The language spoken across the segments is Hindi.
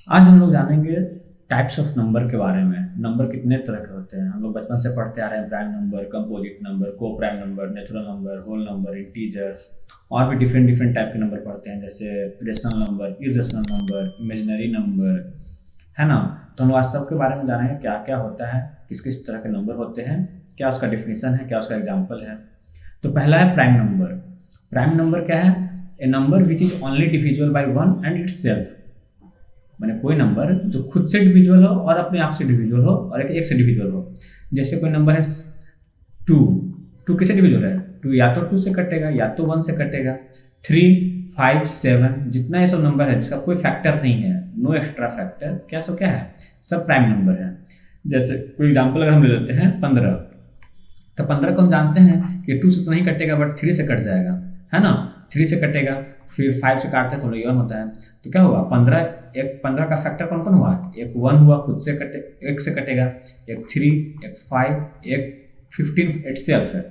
आज हम लोग जानेंगे टाइप्स ऑफ नंबर के बारे में। नंबर कितने तरह के होते हैं, हम लोग बचपन से पढ़ते आ रहे हैं। Prime number, composite number, coprime number, natural number, whole number, integers, और भी डिफरेंट डिफरेंट टाइप के नंबर पढ़ते हैं, जैसे rational number, irrational number, imaginary number, है ना। तो हम लोग आज सब के बारे में जानेंगे क्या क्या होता है, किस किस तरह के नंबर होते हैं, क्या उसका डिफिनीसन है, क्या उसका एग्जाम्पल है। तो पहला है प्राइम नंबर। प्राइम नंबर क्या है? A number which is only divisible by one and itself. मैंने कोई नंबर जो खुद से डिविजुअल हो और अपने आप से डिविजुअल हो और एक से डिविजुअल हो। जैसे कोई नंबर है टू। टू किसे डिविजुअल है? टू या तो टू से कटेगा या तो वन से कटेगा। थ्री, फाइव, सेवन, जितना ये सब नंबर है जिसका कोई फैक्टर नहीं है, नो एक्स्ट्रा फैक्टर, क्या सब क्या है, सब प्राइम नंबर है। जैसे कोई एग्जाम्पल अगर हम ले लेते हैं 15, तो 15 को हम जानते हैं कि टू से तो नहीं कटेगा बट थ्री से कट जाएगा, है ना। थ्री से कटेगा, फिर फाइव से काटते हैं तो इलेवन होता है। तो क्या हुआ, 15, एक 15 का फैक्टर कौन कौन हुआ? एक वन हुआ, खुद से कटे, एक से कटेगा, एक थ्री, एक फाइव, एक 15 इट सेल्फ है।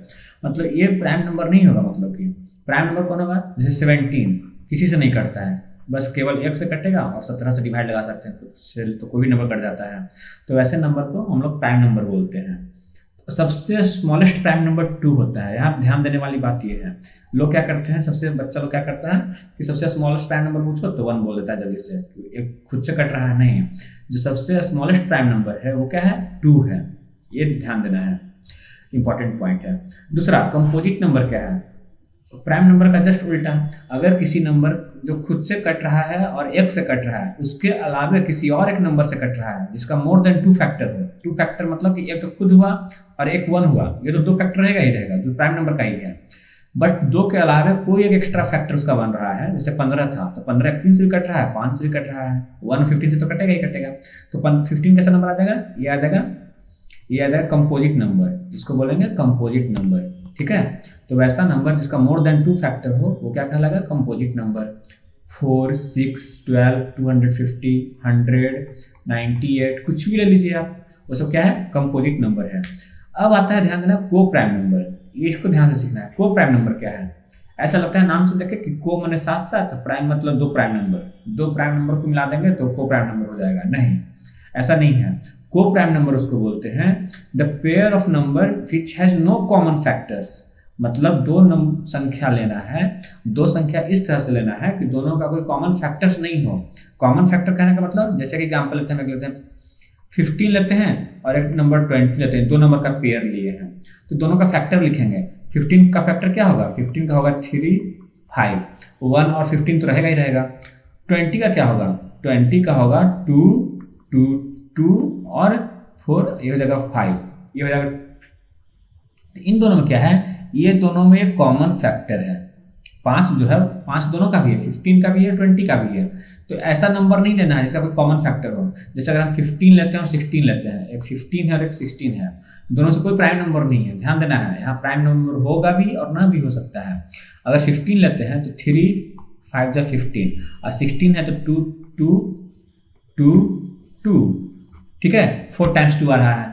मतलब ये प्राइम नंबर नहीं होगा। मतलब कि प्राइम नंबर कौन होगा? जैसे 17 किसी से नहीं कटता है, बस केवल एक से कटेगा, और 17 से डिवाइड लगा सकते हैं खुद से तो कोई भी नंबर कट जाता है। तो वैसे नंबर को हम लोग प्राइम नंबर बोलते हैं। सबसे स्मॉलेस्ट प्राइम नंबर टू होता है। यहाँ ध्यान देने वाली बात ये है, लोग क्या करते हैं, सबसे बच्चा लोग क्या करता है कि सबसे स्मॉलेस्ट प्राइम नंबर पूछो तो वन बोल देता है जल्दी से, एक खुद से कट रहा है। नहीं, जो सबसे स्मॉलेस्ट प्राइम नंबर है वो क्या है? टू है। ये ध्यान देना है, इंपॉर्टेंट पॉइंट है। दूसरा, कंपोजिट नंबर क्या है? प्राइम नंबर का जस्ट उल्टा। अगर किसी नंबर जो खुद से कट रहा है और एक से कट रहा है, उसके अलावा किसी और एक नंबर से कट रहा है जिसका मोर देन टू फैक्टर हो। टू फैक्टर मतलब कि एक तो खुद हुआ और एक वन हुआ, ये तो दो फैक्टर रहेगा ही रहेगा, जो प्राइम नंबर का ही है। बट दो के अलावा कोई एक एक्स्ट्रा फैक्टर उसका बन रहा है। जैसे 15 था तो 15 3 से भी कट रहा है, 5 से भी कट रहा है, 1 15 से तो कटेगा ही कटेगा। तो 15 कैसा नंबर आ जाएगा? ये आ जाएगा, ये आ जाएगा कंपोजिट नंबर। इसको बोलेंगे कंपोजिट नंबर, ठीक है। तो वैसा नंबर जिसका मोर देन टू फैक्टर हो वो क्या कहलाएगा? Composite number. 4, 6, 12, 250, 100, 98, कुछ भी ले लीजिए आप, वो सब क्या है? कंपोजिट नंबर है। अब आता है, ध्यान देना, को प्राइम नंबर। ये इसको ध्यान से सीखना है। को प्राइम नंबर क्या है? ऐसा लगता है नाम से देखे कि को मैंने साथ साथ, प्राइम मतलब दो प्राइम नंबर, दो प्राइम नंबर को मिला देंगे तो को प्राइम नंबर हो जाएगा। नहीं, ऐसा नहीं है। को प्राइम नंबर उसको बोलते हैं the pair of number which has no common factors. मतलब दो संख्या लेना है, दो संख्या इस तरह से लेना है कि दोनों का कोई कॉमन फैक्टर्स नहीं हो। कॉमन फैक्टर कहने का मतलब, जैसे कि एग्जाम्पल लेते हैं 15 लेते हैं और एक नंबर 20 लेते हैं, दो नंबर का पेयर लिए हैं, तो दोनों का फैक्टर लिखेंगे। 15 का फैक्टर क्या होगा? 15 का होगा 3, 5, 1 और 15 तो रहेगा ही रहेगा। 20 का क्या होगा? 20 का होगा 2, 2, 2 और 4, ये हो जाएगा 5, ये हो जाएगा। इन दोनों में क्या है? ये दोनों में एक कॉमन फैक्टर है। 5 जो है, 5 दोनों का भी है, 15 का भी है, 20 का भी है। तो ऐसा नंबर नहीं लेना है जिसका कोई कॉमन फैक्टर हो। जैसे अगर हम 15 लेते हैं और 16 लेते हैं, एक 15 है और एक 16 है, दोनों से कोई प्राइम नंबर नहीं है। ध्यान देना है, यहाँ प्राइम नंबर होगा भी और ना भी हो सकता है। अगर 15 लेते हैं तो 3, 5 जा 15, और 16 है तो 2, 2, 2, 2, ठीक है, 4 टाइम्स 2 आ रहा है।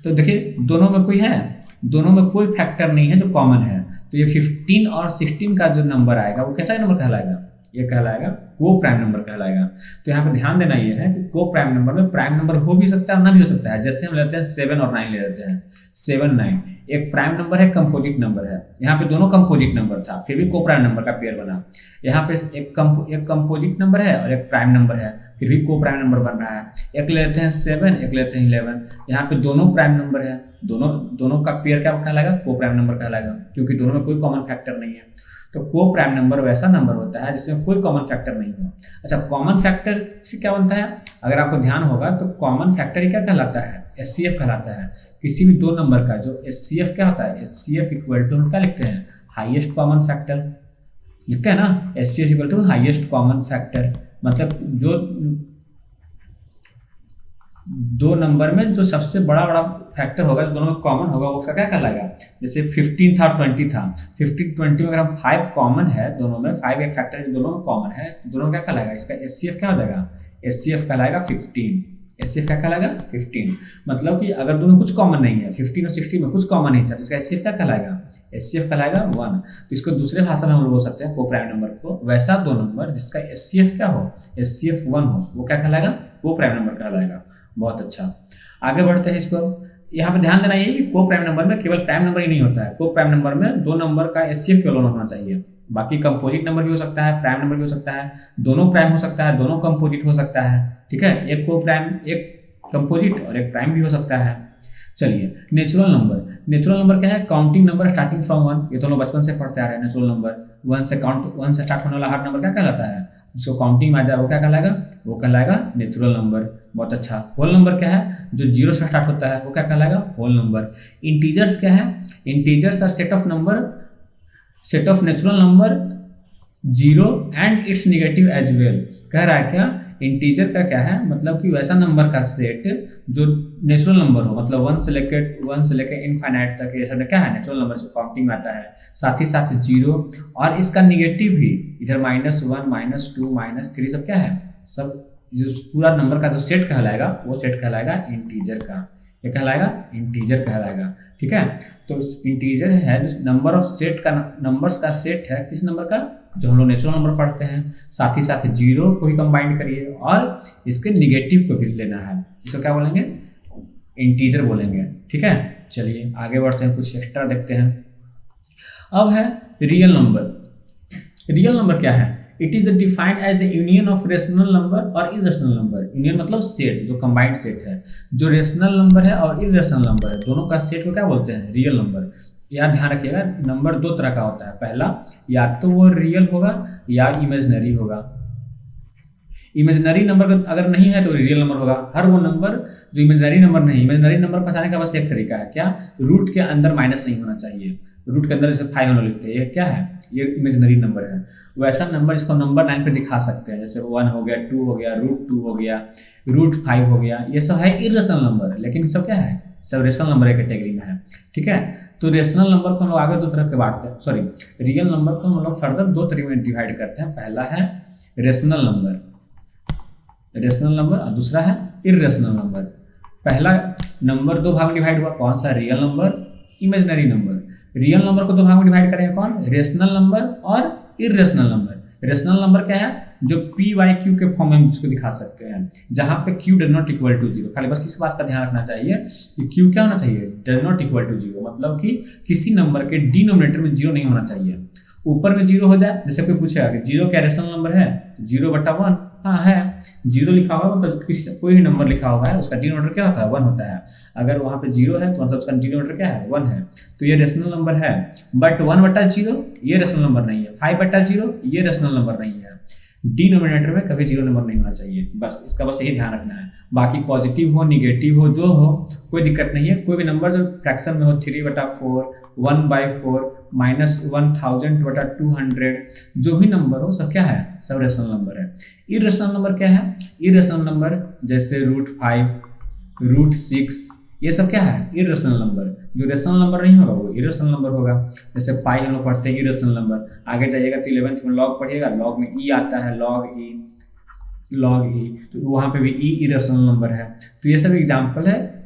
तो देखिए दोनों में कोई है, दोनों में कोई फैक्टर नहीं है जो कॉमन है। तो ये 15 और 16 का जो नंबर आएगा वो कैसा नंबर कहलाएगा? ये कहलाएगा को प्राइम नंबर कहलाएगा। तो यहाँ पे ध्यान देना ये है कि को प्राइम नंबर में प्राइम नंबर हो भी सकता है और ना भी हो सकता है। जैसे हम लेते हैं 7 और 9 ले लेते हैं, 7, 9 एक प्राइम नंबर है, कंपोजिट नंबर है। यहाँ पे दोनों कंपोजिट नंबर था, फिर भी को प्राइम नंबर का पेयर बना। यहाँ पे एक कंपोजिट नंबर है और एक प्राइम नंबर है, फिर भी को प्राइम नंबर बन रहा है। एक लेते हैं 7, एक लेते हैं 11, यहाँ पे दोनों प्राइम नंबर है, दोनों का पेयर क्या कहलाएगा? को प्राइम नंबर कहलाएगा, क्योंकि दोनों में कोई कॉमन फैक्टर नहीं है। तो को प्राइम नंबर वैसा नंबर होता है जिसमें कोई कॉमन फैक्टर नहीं हो। अच्छा, कॉमन फैक्टर से क्या बनता है? अगर आपको ध्यान होगा तो कॉमन फैक्टर ही क्या कहलाता है? एचसीएफ कहलाता है। किसी भी दो नंबर का जो एचसीएफ क्या होता है? एचसीएफ इक्वल टू हम क्या लिखते हैं? हाईएस्ट कॉमन फैक्टर लिखते हैं ना, HCF equal to highest common factor. मतलब जो दो नंबर में जो सबसे बड़ा बड़ा फैक्टर होगा, जो दोनों में कॉमन होगा, वो उसका क्या कहलाएगा? जैसे 15 था, 20 था, 15, 20 में अगर हम 5 कॉमन है दोनों में, 5 एक फैक्टर जो दोनों में कॉमन है, दोनों में क्या कहलाएगा? इसका एचसीएफ क्या हो जाएगा? एचसीएफ कहलाएगा 15। HCF क्या कहलाएगा 15। मतलब कि अगर दोनों कुछ कॉमन नहीं है, 15 और 16 में कुछ कॉमन नहीं था, तो इसका HCF क्या कहलाएगा, HCF कहलाएगा 1। तो इसको दूसरे भाषा में हम लोग बोल सकते हैं को प्राइम नंबर को, वैसा दो नंबर जिसका HCF क्या हो, HCF 1 हो, वो क्या कहलाएगा, को प्राइम नंबर कहलाएगा। बहुत अच्छा, आगे बढ़ते हैं। इसको यहाँ पे ध्यान देना ये कि को प्राइम नंबर में केवल प्राइम नंबर ही नहीं होता है, को प्राइम नंबर में दो नंबर का HCF केवल होना चाहिए। बाकी कंपोजिट नंबर भी हो सकता है, प्राइम नंबर भी हो सकता है, दोनों प्राइम हो सकता है, दोनों कंपोजिट हो सकता है, ठीक है। एक को प्राइम, एक कंपोजिट और एक प्राइम भी हो सकता है। चलिए, नेचुरल नंबर, नेचुरल नंबर क्या है, काउंटिंग नंबर स्टार्टिंग फ्रॉम 1, ये तो हम लोग बचपन से पढ़ते आ रहे हैं। नेचुरल नंबर 1 से स्टार्ट होने वाला हर नंबर क्या कहलाता है, जिसको काउंटिंग में आ जाए वो क्या कहलाएगा, वो कहलाएगा नेचुरल नंबर। बहुत अच्छा। होल नंबर क्या है, जो 0 से स्टार्ट होता है वो क्या कहलाएगा, होल नंबर। इंटीजर्स क्या है, integers are set of number, set of natural number 0 and its negative as well. कह रहा है क्या, इंटीजर का क्या है, मतलब कि वैसा नंबर का सेट जो नेचुरल नंबर हो, मतलब 1 से लेकर इनफाइनाइट तक, ये सब क्या है, नेचुरल नंबर जो काउंटिंग में आता है। साथ ही साथ 0 और इसका निगेटिव भी, इधर -1 -2 -3 सब क्या है, सब जो पूरा नंबर का जो सेट कहलाएगा वो सेट कहलाएगा इंटीजर का। ये कहलाएगा इंटीजर कहलाएगा, ठीक है। तो इंटीजर है जो नंबर ऑफ सेट का, नंबर्स का सेट है, किस नंबर का, जो हम लोग नेचुरल नंबर पढ़ते हैं। साथ ही साथ 0 को भी कंबाइन करिए और इसके निगेटिव को भी लेना है, इसको क्या बोलेंगे, इंटीजर बोलेंगे, ठीक है। चलिए आगे बढ़ते हैं, कुछ एक्स्ट्रा देखते हैं। अब है रियल नंबर। रियल नंबर क्या है, it is defined as the union of rational number और इरेशनल नंबर। यूनियन मतलब सेट, जो कंबाइंड सेट है, जो रेशनल नंबर है और इरेशनल नंबर है, दोनों का सेट को क्या बोलते हैं, रियल नंबर। यार ध्यान रखिएगा, नंबर दो तरह का होता है। पहला, या तो वो रियल होगा या इमेजिनरी होगा। इमेजिनरी नंबर अगर नहीं है तो रियल नंबर होगा। हर वो नंबर जो इमेजिनरी नंबर नहीं, इमेजिनरी नंबर पहचानने का बस एक तरीका है, क्या, रूट के अंदर माइनस नहीं होना चाहिए। रूट के अंदर जैसे 5 हम लोग लिखते हैं, ये क्या है, ये इमेजिनरी नंबर है। वैसा नंबर जिसको नंबर 9 पे दिखा सकते हैं, जैसे 1 हो गया, 2 हो गया, √2 हो गया, √5 हो गया, ये सब है इरेशनल नंबर, लेकिन सब क्या है, सब रेशनल नंबर एक कैटेगरी में है, ठीक है। तो रेशनल नंबर को हम लोग आगे दो तरह के बांटते हैं, सॉरी, रियल नंबर को हम लोग फर्दर दो तरीके में डिवाइड करते हैं। पहला है रेशनल नंबर, रेशनल नंबर, और दूसरा है इरेशनल नंबर। पहला नंबर दो भाग में डिवाइड हुआ, कौन सा, real number, imaginary number. Real number को दो भाग में डिवाइड करेंगे, कौन, रेशनल नंबर और इरेशनल नंबर। रेशनल नंबर क्या है, जो p/q के फॉर्म में हम इसको दिखा सकते हैं, जहां पे q does not equal to 0। खाली बस इस बात का ध्यान रखना चाहिए कि q क्या होना चाहिए, डज नॉट इक्वल टू 0, मतलब कि किसी नंबर के डिनोमिनेटर में 0 नहीं होना चाहिए। ऊपर में 0 हो जाए, जैसे कोई पूछेगा कि 0 क्या रेशनल नंबर है, 0/1, हाँ है। 0 लिखा हुआ मतलब कोई भी नंबर लिखा हुआ है, उसका डिनोमिनेटर क्या होता है, 1 होता है। अगर वहाँ पे 0 है तो मतलब उसका डिनोमिनेटर क्या है, 1 है, तो ये रेशनल नंबर है। बट 1/0 ये रेशनल नंबर नहीं है, 5/0 ये रेशनल नंबर नहीं है। डिनोमिनेटर में कभी 0 नंबर नहीं होना चाहिए, बस इसका बस यही ध्यान रखना है। बाकी पॉजिटिव हो, निगेटिव हो, जो हो, कोई दिक्कत नहीं है। कोई भी नंबर जो फ्रैक्शन में हो, 3/4, 1/4, -1000/200, जो भी नंबर हो, सब क्या है, सब रेशनल नंबर है। इरेशनल नंबर क्या है, इरेशनल नंबर जैसे √5, √6, ये सब क्या है, इरेशनल नंबर। जो रेशनल नंबर नहीं होगा वो इरेशनल नंबर होगा। जैसे पाई हम लोग पढ़ते हैं इरेशनल नंबर, आगे जाइएगा तो 11th में लॉग पढ़िएगा, लॉग में ई आता है, लॉग ई, तो वहाँ पे भी ई इरेशनल नंबर है। तो ये सब एग्जाम्पल है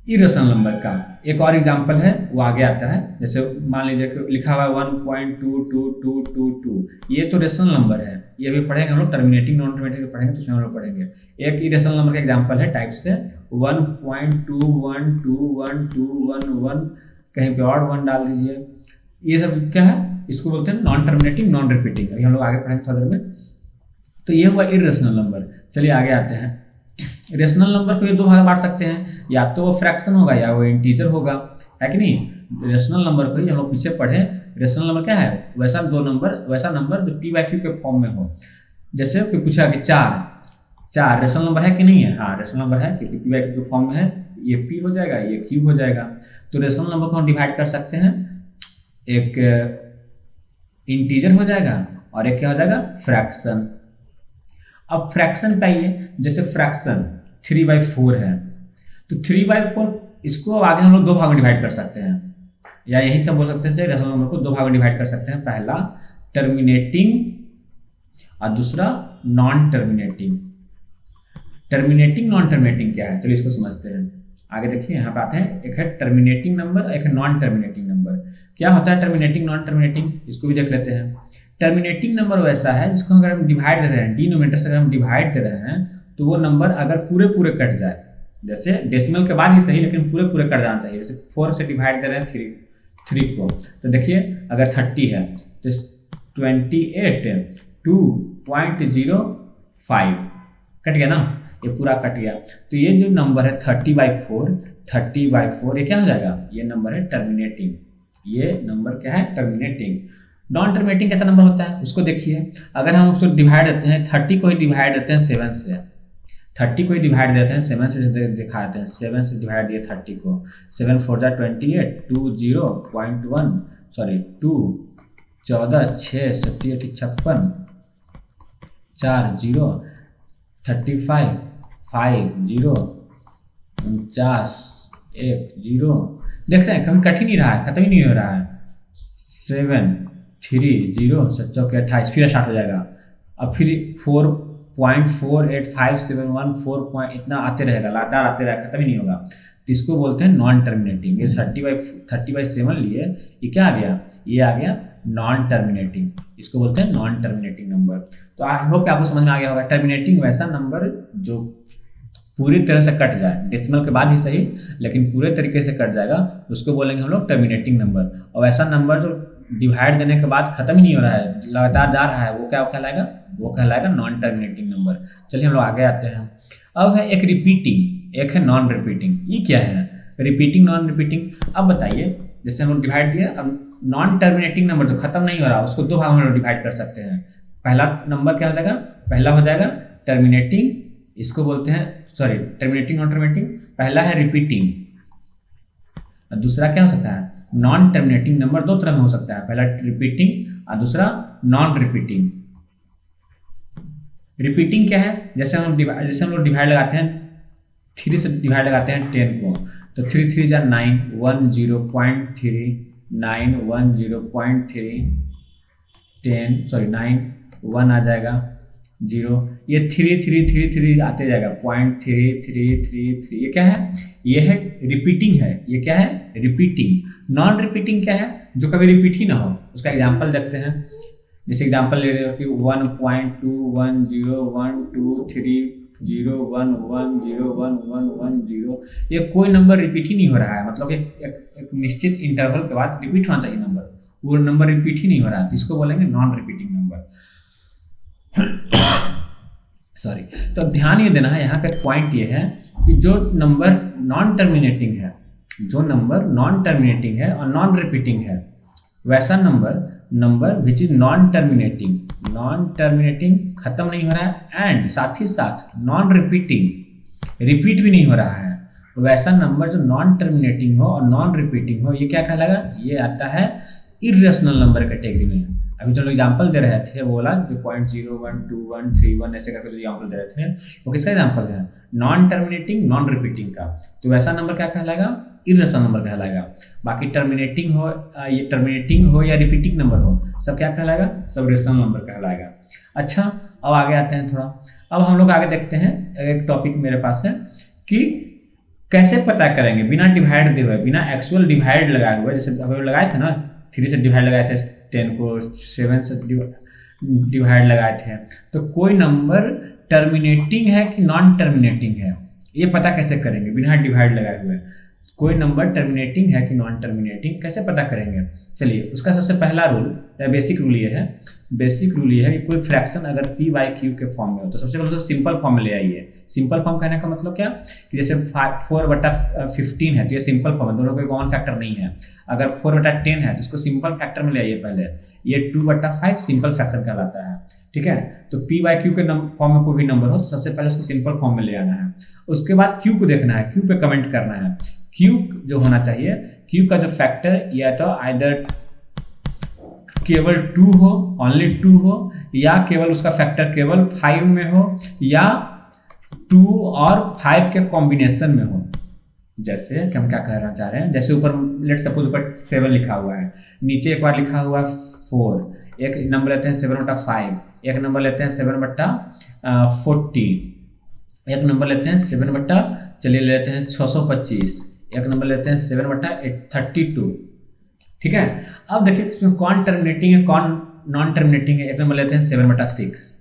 इरेशनल नंबर का। एक और एग्जाम्पल है, वो आगे आता है, जैसे मान लीजिए कि लिखा हुआ है 1.22222, ये तो रेशनल नंबर है, ये भी पढ़ेंगे हम लोग, टर्मिनेटिंग नॉन टर्मिनेटिंग पढ़ेंगे तो उसमें हम लोग पढ़ेंगे। एक इरेशनल नंबर का एग्जाम्पल है टाइप से 1.2121211, कहीं पे और 1 डाल दीजिए, ये सब क्या है, इसको बोलते हैं नॉन टर्मिनेटिंग नॉन रिपीटिंग। अभी हम लोग आगे पढ़ेंगे थोड़ी देर में। तो ये हुआ इरेशनल नंबर। चलिए आगे आते हैं। रेशनल नंबर को ये दो भाग में बांट सकते हैं, या तो वो फ्रैक्शन होगा या वो इंटीजर होगा, है कि नहीं। रेशनल नंबर को ही हम लोग पीछे पढ़े, रेशनल नंबर क्या है, वैसा नंबर जो p/q के फॉर्म में हो। जैसे कोई पूछा कि 4 रेशनल नंबर है कि नहीं है, हाँ रेशनल नंबर है, क्योंकि p/q के फॉर्म में है, ये p हो जाएगा, ये q हो जाएगा। तो रेशनल नंबर को हम डिवाइड कर सकते हैं, एक इंटीजर हो जाएगा और एक क्या हो जाएगा, फ्रैक्शन। अब फ्रैक्शन पे आइए, जैसे फ्रैक्शन 3/4 है, तो 3/4 इसको आगे हम लोग दो भाग में डिवाइड कर सकते हैं, या यही सब बोल सकते हैं, रेशनल नंबर को दो भाग में डिवाइड कर सकते हैं। पहला टर्मिनेटिंग और दूसरा non terminating. Terminating non terminating क्या है, चलिए इसको समझते हैं। आगे देखिए यहाँ पे आते हैं, एक है टर्मिनेटिंग नंबर, एक है नॉन टर्मिनेटिंग नंबर। क्या होता है टर्मिनेटिंग नॉन टर्मिनेटिंग, इसको भी देख लेते हैं। टर्मिनेटिंग नंबर वैसा है जिसको अगर हम डिवाइड दे रहे हैं, डिनोमिनेटर से अगर हम डिवाइड दे रहे हैं, तो वो नंबर अगर पूरे पूरे कट जाए, जैसे डेसिमल के बाद ही सही लेकिन पूरे पूरे कट जाना चाहिए। जैसे 4 से डिवाइड दे रहे हैं 3 को, तो देखिए अगर 30 है तो 28 2.05 कट गया ना, ये पूरा कट गया। तो ये जो नंबर है 30/4 ये क्या हो जाएगा, ये नंबर है टर्मिनेटिंग। ये नंबर क्या है, टर्मिनेटिंग। नॉन टर्मिनेटिंग कैसा नंबर होता है उसको देखिए। अगर हम उसको डिवाइड देते हैं, 30 को ही डिवाइड देते हैं 7 से, 30 को ही डिवाइड देते हैं 7 से, दिखा देते हैं 7 से डिवाइड दिए 30 को, 7 4 जा 28 20.1 सॉरी 2 14 6 87 56 4 0 35 5 0 49 1 0। देख रहे हैं कभी कट ही नहीं रहा है, खत्म ही नहीं हो रहा है। 7 3 0 7 चौके 28, फिर स्टार्ट हो जाएगा। अब फिर 4.48571 4 पॉइंट इतना आते रहेगा, लगातार आते रहेगा, खत्म ही नहीं होगा। तो इसको बोलते हैं नॉन टर्मिनेटिंग। ये 30/7 लिए, ये क्या आ गया, ये आ गया नॉन टर्मिनेटिंग। इसको बोलते हैं नॉन टर्मिनेटिंग नंबर। तो आई होप कि आपको समझ में आ गया होगा। टर्मिनेटिंग वैसा नंबर जो पूरी तरह से कट जाए, डेसिमल के बाद ही सही लेकिन पूरे तरीके से कट जाएगा, उसको बोलेंगे हम लोग टर्मिनेटिंग नंबर। और वैसा नंबर जो डिवाइड देने के बाद खत्म ही नहीं हो रहा है, लगातार जा रहा है, वो क्या कहलाएगा, वो कहलाएगा नॉन टर्मिनेटिंग नंबर। चलिए हम लोग आगे आते हैं। अब है एक रिपीटिंग, एक है नॉन रिपीटिंग। ये क्या है, रिपीटिंग नॉन रिपीटिंग। अब बताइए, जैसे हम लोग डिवाइड दिया, अब नॉन टर्मिनेटिंग नंबर जो खत्म नहीं हो रहा उसको दो भागों में डिवाइड कर सकते हैं। पहला नंबर क्या हो जाएगा, पहला हो जाएगा टर्मिनेटिंग, इसको बोलते हैं सॉरी टर्मिनेटिंग नॉन टर्मिनेटिंग। पहला है रिपीटिंग, दूसरा क्या हो सकता है, नॉन टर्मिनेटिंग नंबर। दो तरह में हो सकता है, पहला रिपीटिंग और दूसरा नॉन रिपीटिंग। रिपीटिंग क्या है, जैसे हम लोग डिवाइड लगाते हैं 3 से डिवाइड लगाते हैं 10 को, तो 3 3 जा 9 10.3 9 10.3 10 सॉरी 9 1 आ जाएगा 0। ये 3 3 3 3 आते जाएगा 0.3333। ये क्या है, ये है रिपीटिंग है। ये क्या है, रिपीटिंग। नॉन रिपीटिंग क्या है, जो कभी रिपीट ही ना हो। उसका एग्जांपल देखते हैं। जैसे एग्जांपल ले रहे हो कि 1.210130110110110। ये कोई नंबर रिपीट ही नहीं हो रहा है, मतलब एक निश्चित इंटरवल के बाद रिपीट होना चाहिए नंबर, वो नंबर रिपीट ही नहीं हो रहा है, तो इसको बोलेंगे नॉन रिपीटिंग नंबर। सॉरी। तो ध्यान ये देना है, यहाँ पे पॉइंट ये है कि जो नंबर नॉन टर्मिनेटिंग है, जो नंबर नॉन टर्मिनेटिंग है और नॉन रिपीटिंग है, वैसा number which is non terminating खत्म नहीं हो रहा है, एंड साथ ही साथ नॉन रिपीटिंग रिपीट भी नहीं हो रहा है, वैसा नंबर जो नॉन टर्मिनेटिंग हो और नॉन रिपीटिंग हो, ये क्या कहलाएगा, ये आता है इरेशनल नंबर कैटेगरी में। अभी जो एग्जांपल दे रहे थे, बोला जो 0.012131 ऐसे करके जो एग्जांपल दे रहे थे, वो किसका एग्जांपल है, नॉन टर्मिनेटिंग नॉन रिपीटिंग का। तो वैसा नंबर क्या कहलाएगा, इरेशनल नंबर कहलाएगा। बाकी टर्मिनेटिंग हो या रिपीटिंग नंबर हो, सब क्या कहलाएगा, सब रेशनल नंबर कहलाएगा। अच्छा, अब आगे आते हैं थोड़ा। अब हम लोग आगे देखते हैं, एक टॉपिक मेरे पास है कि कैसे पता करेंगे बिना डिवाइड दिए हुए, बिना एक्चुअल डिवाइड लगाए हुए। जैसे अभी लगाए थे ना, 3 से डिवाइड लगाए थे 10 को, 7 से डिवाइड लगाए थे, तो कोई नंबर टर्मिनेटिंग है कि नॉन टर्मिनेटिंग है, ये पता कैसे करेंगे बिना डिवाइड लगाए हुए। कोई नंबर टर्मिनेटिंग है कि नॉन टर्मिनेटिंग कैसे पता करेंगे। चलिए, उसका सबसे पहला रूल या बेसिक रूल ये है कि कोई फ्रैक्शन अगर p बाई क्यू के फॉर्म में हो, तो सबसे पहले तो सिंपल फॉर्म में ले आइए। सिंपल फॉर्म कहने का मतलब क्या, कि जैसे 4/15 है तो ये सिंपल फॉर्म है, दोनों कोई कॉमन फैक्टर नहीं है। अगर 4/10 है तो इसको सिंपल फैक्टर में ले आइए पहले, ये 2/5 सिंपल फ्रैक्शन कहलाता है, ठीक है। तो p बाई क्यू के फॉर्म में कोई भी नंबर हो तो सबसे पहले उसको सिंपल फॉर्म में ले आना है। उसके बाद q को देखना है, q पे कमेंट करना है। q जो होना चाहिए, q का जो फैक्टर या तो आइदर केवल 2 हो, ओनली 2 हो, या केवल उसका फैक्टर केवल 5 में हो, या 2 और 5 के कॉम्बिनेशन में हो। जैसे कि हम क्या कहना चाह रहे हैं, जैसे ऊपर लेट सपोज ऊपर 7 लिखा हुआ है, नीचे एक बार लिखा हुआ 4, एक नंबर लेते हैं 7/5, एक नंबर लेते हैं 7/40, एक नंबर लेते हैं 7 बटा, चलिए लेते हैं 625। एक नंबर लेते हैं 7 बटा 32। ठीक है, अब देखिए इसमें कौन टर्मिनेटिंग है कौन नॉन टर्मिनेटिंग है। एक नंबर लेते हैं 7 बटा 6।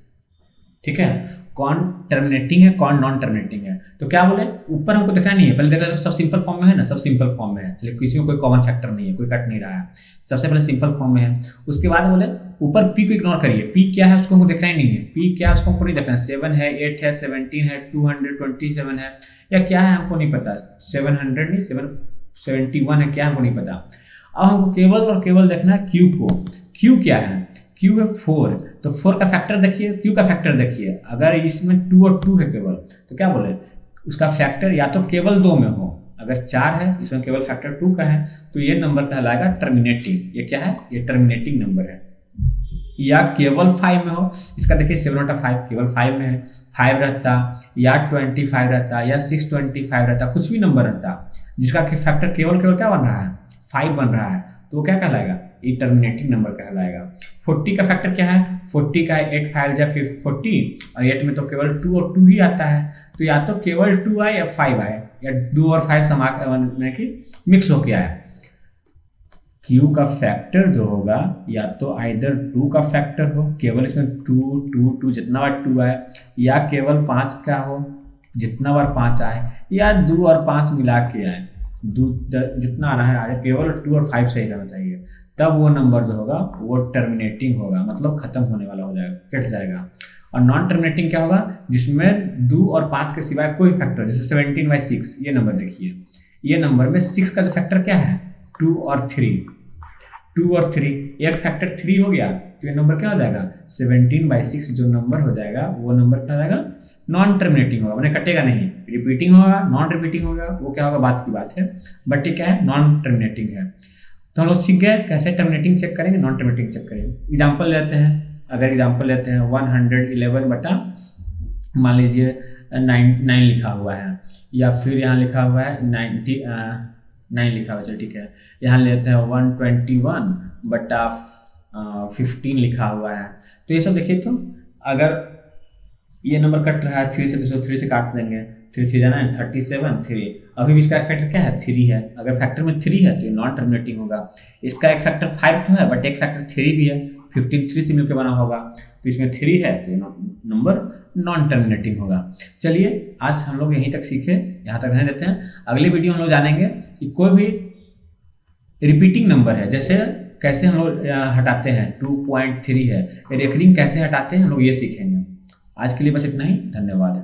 ठीक है, कौन टर्मिनेटिंग है कौन नॉन टर्मिनेटिंग है। तो क्या बोले, ऊपर हमको देखना नहीं है, पहले देखना सब सिंपल फॉर्म में है ना, सब सिंपल फॉर्म में है। चलिए किसी में कोई कॉमन फैक्टर नहीं है, कोई कट नहीं रहा है, सबसे पहले सिंपल फॉर्म में है। उसके बाद बोले ऊपर पी को इग्नोर करिए, पी क्या है उसको हमको देखना ही नहीं है, पी क्या है उसको हमको नहीं देखना है। 7 है, 8 है, 17 है, 227 है, या क्या है हमको नहीं पता। 700 नहीं, 771 है, क्या हमको नहीं पता। अब हमको केवल और केवल देखना है क्यू को। क्यू क्या है, क्यू है 4, तो 4 का फैक्टर देखिए, क्यू का फैक्टर देखिए। अगर इसमें 2 और 2 है केवल, तो क्या बोले उसका फैक्टर या तो केवल 2 में हो। अगर 4 है, इसमें केवल फैक्टर 2 का है, तो ये नंबर कहलाएगा टर्मिनेटिंग। ये क्या है, ये टर्मिनेटिंग नंबर है। या केवल 5 में हो, इसका देखिए 7 बटा 5 केवल 5 में है, 5 रहता, या 25 रहता, या 625 रहता, कुछ भी नंबर रहता जिसका फैक्टर केवल केवल क्या बन रहा है, 5 बन रहा है, तो वो क्या कहलाएगा, ये टर्मिनेटिंग नंबर कहलाएगा। 40 का फैक्टर क्या है, 40 का 8 5 या फिर 40, और 8 में तो केवल 2 और 2 ही आता है, तो या तो केवल 2 आए या 5 आए, या 2 और 5 समा कि मिक्स होके आए। क्यू का फैक्टर जो होगा या तो आइदर 2 का फैक्टर हो, केवल इसमें 2 2 2 जितना बार 2 आए, या केवल 5 का हो जितना बार 5 आए, या 2 और 5 मिला के आए, जितना आना है आए, केवल 2 और 5 सही रहना चाहिए। तब वो नंबर जो होगा वो टर्मिनेटिंग होगा, मतलब खत्म होने वाला हो जाएगा, कट जाएगा। और नॉन टर्मिनेटिंग क्या होगा, जिसमें 2 और 5 के सिवाय कोई फैक्टर, जैसे 17/6 ये नंबर देखिए, ये नंबर में 6 का जो फैक्टर क्या है, 2 और 3, 2 और 3, एक फैक्टर 3 हो गया, तो ये नंबर क्या हो जाएगा, 17/6 जो नंबर हो जाएगा वो नंबर क्या हो जाएगा, नॉन टर्मिनेटिंग होगा, मैंने कटेगा नहीं। रिपीटिंग होगा, नॉन रिपीटिंग होगा, वो क्या होगा बात की बात है, बट ये क्या है, नॉन टर्मिनेटिंग है। तो हम लोग सीख गए कैसे टर्मिनेटिंग चेक करेंगे, नॉन टर्मिनेटिंग चेक करेंगे। एग्जाम्पल लेते हैं, अगर एग्जाम्पल लेते हैं 111 बटा मान लीजिए 9 लिखा हुआ है, या फिर यहाँ लिखा हुआ है 9 लिखा हुआ है, चलो ठीक है। यहाँ लेते हैं 121 बटा 15 लिखा हुआ है। तो ये सब देखिए, तो अगर ये नंबर कट रहा है 3 से, तो 3 से काट देंगे, 3 3 जाना है 37 3। अभी भी इसका एक फैक्टर क्या है, 3 है। अगर फैक्टर में 3 है तो ये नॉन टर्मिनेटिंग होगा। इसका एक फैक्टर 5 तो है, बट एक फैक्टर 3 भी है, 15 3 से मिलकर बना होगा, तो इसमें 3 है, तो ये नंबर नॉन टर्मिनेटिंग होगा। चलिए आज हम लोग यहीं तक सीखे, यहाँ तक रहने देते हैं। अगले वीडियो हम लोग जानेंगे कि कोई भी रिपीटिंग नंबर है, जैसे कैसे हम लोग हटाते हैं, 2.3 है, रिकरिंग कैसे हटाते हैं, हम लोग ये सीखेंगे। आज के लिए बस इतना ही, धन्यवाद।